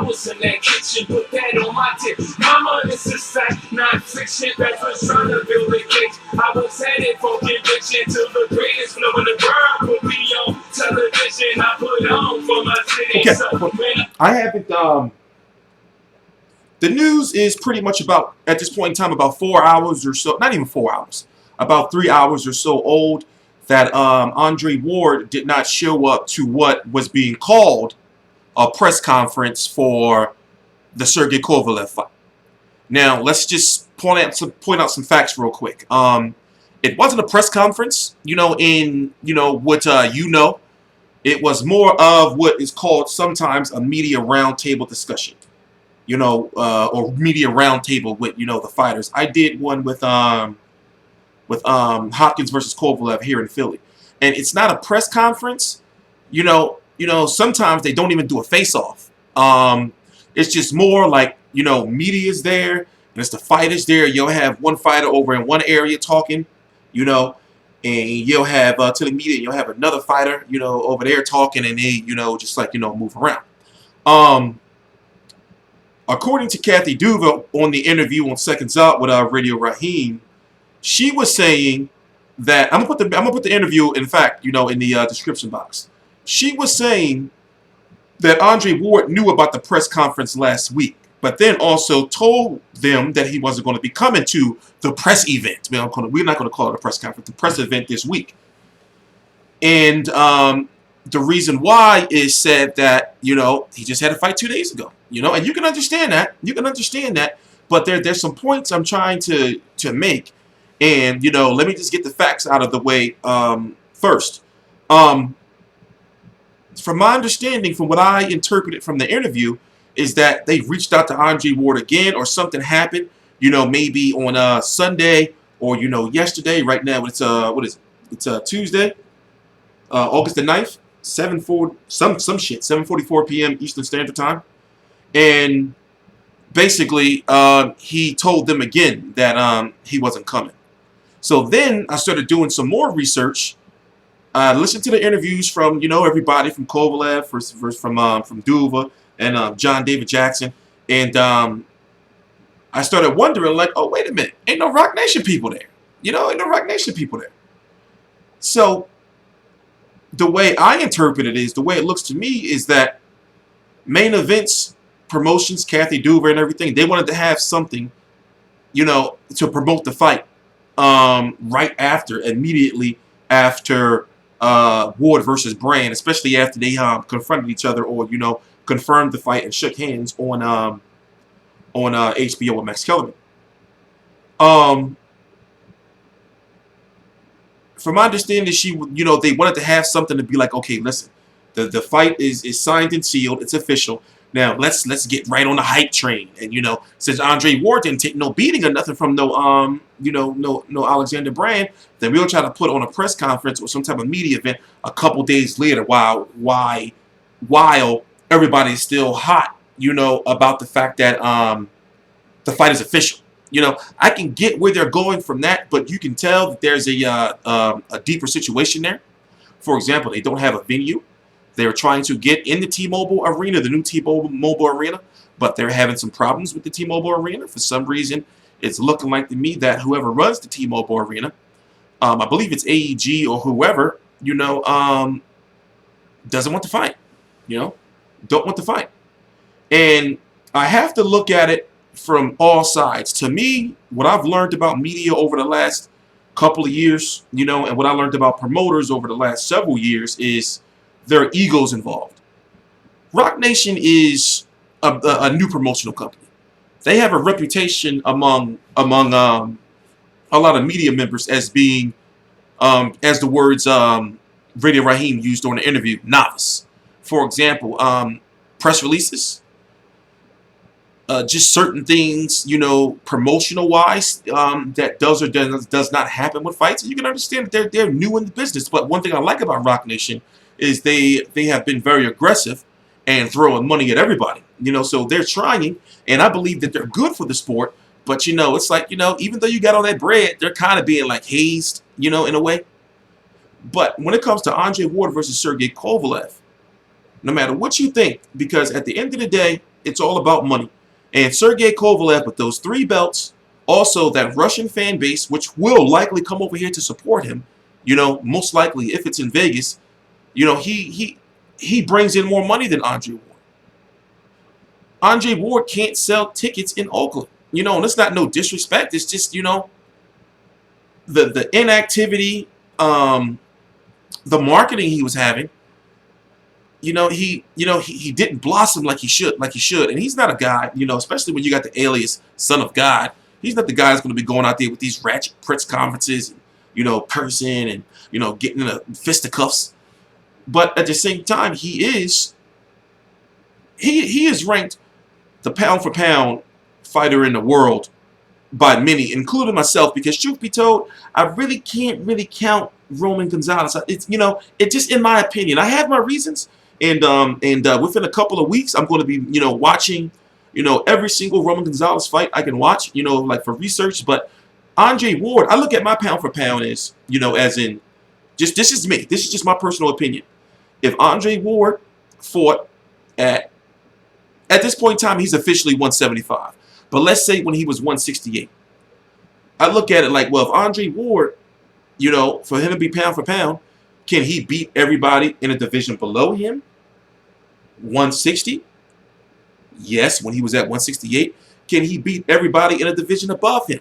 I was in that kitchen, put that on my tip. Mama, this is fact, not fiction. That was trying to build a case. I was headed for conviction to the greatest flow in the world. Put me on television, I put on for my city. Okay, So, I haven't. The news is pretty much about, at this point in time, about 4 hours or so. Not even 4 hours. About 3 hours or so old. That Andre Ward did not show up to what was being called a press conference for the Sergey Kovalev fight. Now, let's just point out some facts real quick. It wasn't a press conference, it was more of what is called sometimes a media roundtable discussion, or media roundtable with, the fighters. I did one with Hopkins versus Kovalev here in Philly, and it's not a press conference. Sometimes they don't even do a face-off. It's just more like, media's there, and it's the fighters there. You'll have one fighter over in one area talking, and you'll have to the media, you'll have another fighter, over there talking, and they, just like, move around. According to Kathy Duva on the interview on Seconds Out with Radio Raheem, she was saying that I'm gonna put the interview, in fact, in the description box. She was saying that Andre Ward knew about the press conference last week, but then also told them that he wasn't going to be coming to the press event. We're not going to call it a press conference, the press event this week. And the reason why is said that, he just had a fight 2 days ago, and you can understand that. You can understand that. But there's some points I'm trying to make. And, let me just get the facts out of the way first. From my understanding, from what I interpreted from the interview, is that they reached out to Andre Ward again, or something happened, maybe on Sunday or, yesterday. Right now, it's what is it? It's Tuesday, August the 9th, 7:44 p.m. Eastern Standard Time. And basically, he told them again that he wasn't coming. So then I started doing some more research. Listened to the interviews from, everybody from Kovalev, from Duva, and John David Jackson. And I started wondering, like, oh, wait a minute. Ain't no Rock Nation people there. Ain't no Rock Nation people there. So the way I interpret it is, the way it looks to me is that main events, promotions, Kathy Duva and everything, they wanted to have something, to promote the fight right after, immediately after Ward versus Brand, especially after they confronted each other, or confirmed the fight and shook hands on HBO with Max Kellerman. From my understanding, they wanted to have something to be like, okay, listen, the fight is signed and sealed, it's official. Now let's get right on the hype train. And since Andre Ward didn't take no beating or nothing from no Alexander Brand, then we'll try to put on a press conference or some type of media event a couple days later while everybody's still hot, about the fact that the fight is official. I can get where they're going from that, but you can tell that there's a deeper situation there. For example, they don't have a venue. They're trying to get in the T-Mobile Arena, the new T-Mobile Arena, but they're having some problems with the T-Mobile Arena. For some reason, it's looking like to me that whoever runs the T-Mobile Arena, I believe it's AEG or whoever, doesn't want to fight. Don't want to fight. And I have to look at it from all sides. To me, what I've learned about media over the last couple of years, and what I learned about promoters over the last several years is there are egos involved. Rock Nation is a new promotional company. They have a reputation among a lot of media members as being, as the words Radio Raheem used during the interview, novice. For example, press releases, just certain things, promotional wise, that does or does not happen with fights. And you can understand that they're new in the business. But one thing I like about Rock Nation is they have been very aggressive and throwing money at everybody. So they're trying, and I believe that they're good for the sport. But it's like, even though you got all that bread, they're kind of being like hazed, in a way. But when it comes to Andre Ward versus Sergey Kovalev, no matter what you think, because at the end of the day, It's all about money. And Sergey Kovalev with those 3 belts, also that Russian fan base, which will likely come over here to support him, most likely if it's in Vegas, he brings in more money than Andre Ward. Andre Ward can't sell tickets in Oakland. And it's not no disrespect. It's just, the inactivity, the marketing he was having. He didn't blossom like he should. And he's not a guy, especially when you got the alias Son of God. He's not the guy that's going to be going out there with these ratchet press conferences, and, cursing and, getting in a fisticuffs. But at the same time, he is ranked the pound for pound fighter in the world by many, including myself, because truth be told, I really can't count Roman Gonzalez. It's it's just in my opinion. I have my reasons, and within a couple of weeks, I'm going to be watching every single Roman Gonzalez fight I can watch, like for research. But Andre Ward, I look at my pound for pound as as in just this is me. This is just my personal opinion. If Andre Ward fought at this point in time, he's officially 175. But let's say when he was 168. I look at it like, well, if Andre Ward, for him to be pound for pound, can he beat everybody in a division below him? 160? Yes, when he was at 168. Can he beat everybody in a division above him?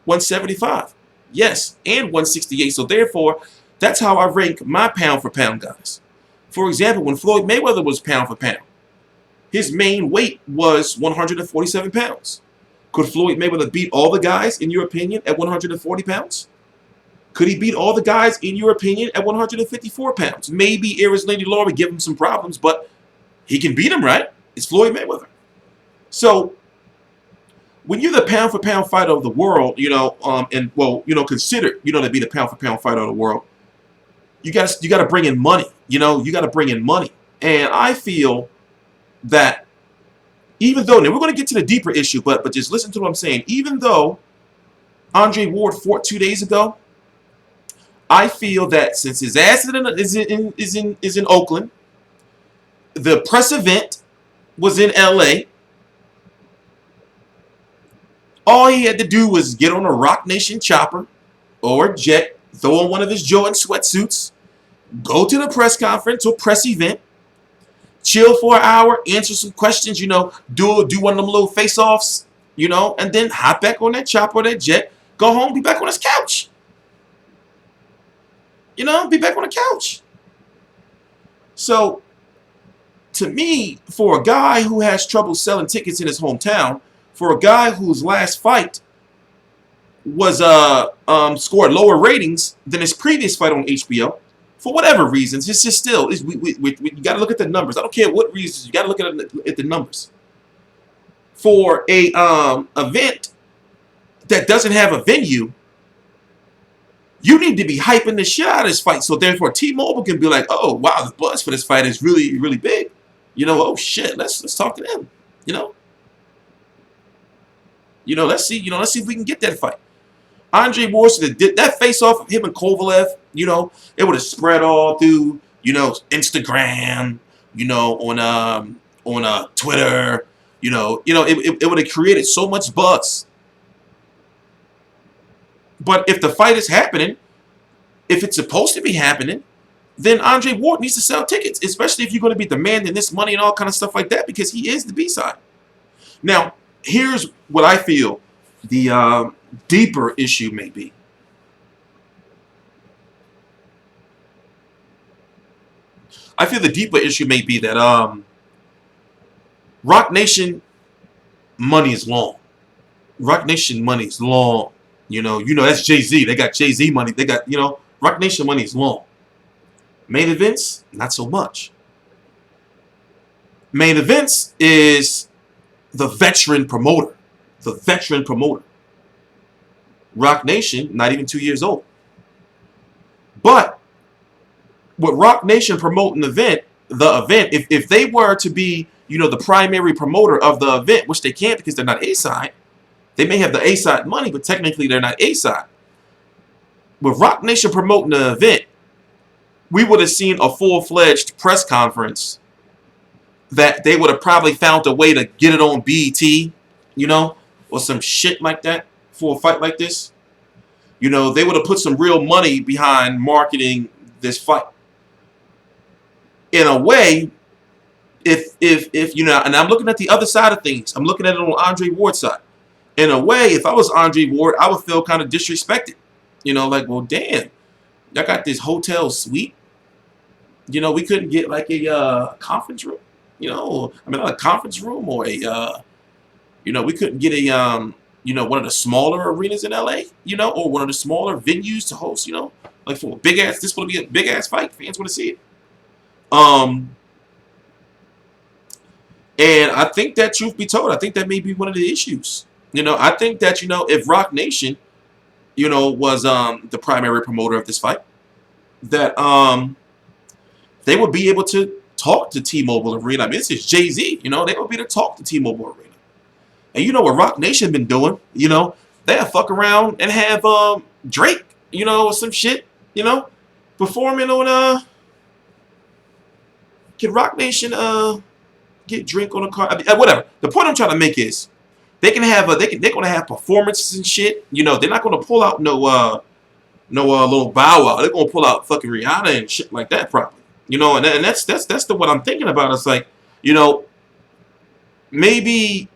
175? Yes, and 168. So therefore, that's how I rank my pound for pound guys. For example, when Floyd Mayweather was pound for pound, his main weight was 147 pounds. Could Floyd Mayweather beat all the guys, in your opinion, at 140 pounds? Could he beat all the guys, in your opinion, at 154 pounds? Maybe Aries Lady Law would give him some problems, but he can beat him, right? It's Floyd Mayweather. So, when you're the pound-for-pound fighter of the world, considered, to be the pound-for-pound fighter of the world, you got to bring in money. You got to bring in money. And I feel that even though, now we're going to get to the deeper issue, but just listen to what I'm saying. Even though Andre Ward fought 2 days ago, I feel that since his ass is in Oakland, the press event was in LA, all he had to do was get on a Rock Nation chopper or a jet, throw on one of his Jordan sweatsuits, go to the press conference or press event, chill for an hour, answer some questions, do one of them little face-offs, and then hop back on that chopper or that jet, go home, be back on his couch. Be back on the couch. So, to me, for a guy who has trouble selling tickets in his hometown, for a guy whose last fight was scored lower ratings than his previous fight on HBO, for whatever reasons, it's just still, you got to look at the numbers. I don't care what reasons, you got to look at the numbers. For a event that doesn't have a venue, you need to be hyping the shit out of this fight. So therefore, T-Mobile can be like, oh wow, the buzz for this fight is really, really big. Oh shit, let's talk to them. Let's see if we can get that fight. Andre Ward did that face off of him and Kovalev, it would have spread all through, Instagram, on Twitter, it would have created so much buzz. But if the fight is happening, if it's supposed to be happening, then Andre Ward needs to sell tickets, especially if you're going to be demanding this money and all kind of stuff like that, because he is the B-side. Now, here's what I feel the deeper issue may be. I feel the deeper issue may be that Rock Nation money is long. Rock Nation money is long. That's Jay-Z. They got Jay-Z money. They got, Rock Nation money is long. Main events, not so much. Main events is the veteran promoter. The veteran promoter. Rock Nation, not even 2 years old. But with Rock Nation promoting the event, if they were to be, the primary promoter of the event, which they can't because they're not A-side, they may have the A-side money, but technically they're not A-side. With Rock Nation promoting the event, we would have seen a full-fledged press conference that they would have probably found a way to get it on BET, you know, or some shit like that for a fight like this. You know, they would have put some real money behind marketing this fight. In a way, if you know, and I'm looking at the other side of things, I'm looking at it on Andre Ward's side. In a way, if I was Andre Ward, I would feel kind of disrespected. You know, like, well, damn, I got this hotel suite. You know, we couldn't get like a conference room. You know, I mean, not a conference room or a, you know, we couldn't get a, you know, one of the smaller arenas in LA, you know, or one of the smaller venues to host, you know, like for a big ass, this will be a big ass fight. Fans want to see it. And I think that, truth be told, I think that may be one of the issues. You know, I think that, you know, if Rock Nation, you know, was the primary promoter of this fight, that they would be able to talk to T-Mobile Arena. I mean, this is Jay-Z, you know, they would be able to talk to T-Mobile Arena. And you know what Rock Nation been doing, you know, they'll fuck around and have Drake, you know, or some shit, you know, performing on can Rock Nation get Drake on a car? I mean, whatever. The point I'm trying to make is they can have they're gonna have performances and shit. You know, they're not gonna pull out no little Bow Wow. They're gonna pull out fucking Rihanna and shit like that probably. You know, and that's the what I'm thinking about. It's like, you know, maybe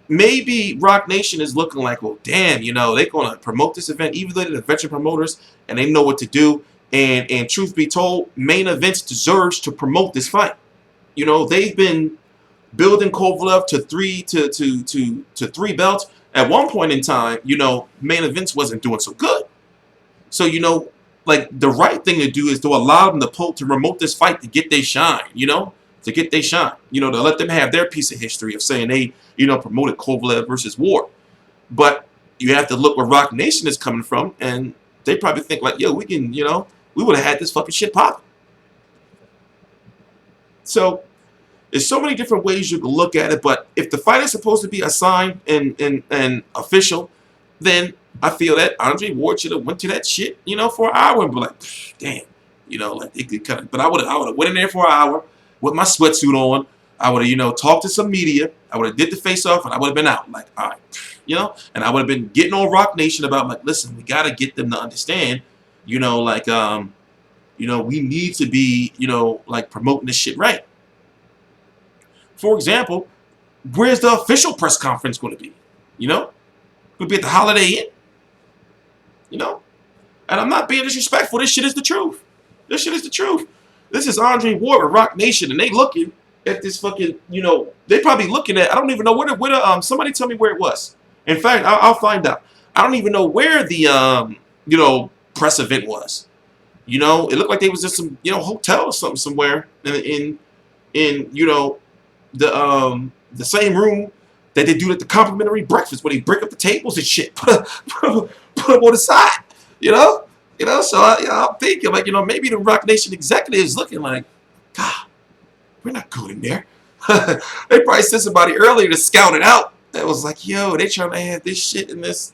Rock Nation is looking like, well, damn, you know, they're gonna promote this event, even though they're the veteran promoters and they know what to do. And truth be told, Main Events deserves to promote this fight. You know, they've been building Kovalev to three belts. At one point in time, you know, Main Events wasn't doing so good. So, you know, like the right thing to do is to allow them to promote this fight to get their shine, you know, to get their shine, you know, to let them have their piece of history of saying they, you know, promoted Kovalev versus Ward. But you have to look where Rock Nation is coming from, and they probably think like, yo, we can, you know, we would have had this fucking shit popping. So there's so many different ways you can look at it, but if the fight is supposed to be assigned and official, then I feel that Andre Ward should have went to that shit, you know, for an hour and be like, damn, you know, like it could kind of. But I would have went in there for an hour with my sweatsuit on. I would have, you know, talked to some media. I would have did the face off, and I would have been out. Like, all right, you know, and I would have been getting on Rock Nation about like, listen, we got to get them to understand, you know, like, you know, we need to be, you know, like promoting this shit right. For example, where's the official press conference going to be? You know, going to be at the Holiday Inn. You know, and I'm not being disrespectful. This shit is the truth. This shit is the truth. This is Andre Ward with Rock Nation, and they looking at this fucking, you know, they probably looking at, I don't even know where somebody tell me where it was. In fact, I'll find out. I don't even know where the, you know, press event was. You know, it looked like they was just some, you know, hotel or something somewhere in you know, the same room that they do at the complimentary breakfast where they break up the tables and shit, put them on the side, you know. So I'm thinking like, you know, maybe the Rock Nation executives looking like, God, we're not going in there. They probably sent somebody earlier to scout it out. That was like, yo, they trying to have this shit in this,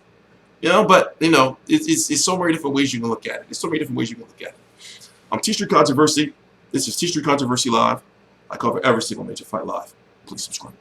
you know. But you know, it's so many different ways you can look at it. There's so many different ways you can look at it. I'm T Street Controversy. This is T Street Controversy Live. I cover every single major fight live. Please subscribe.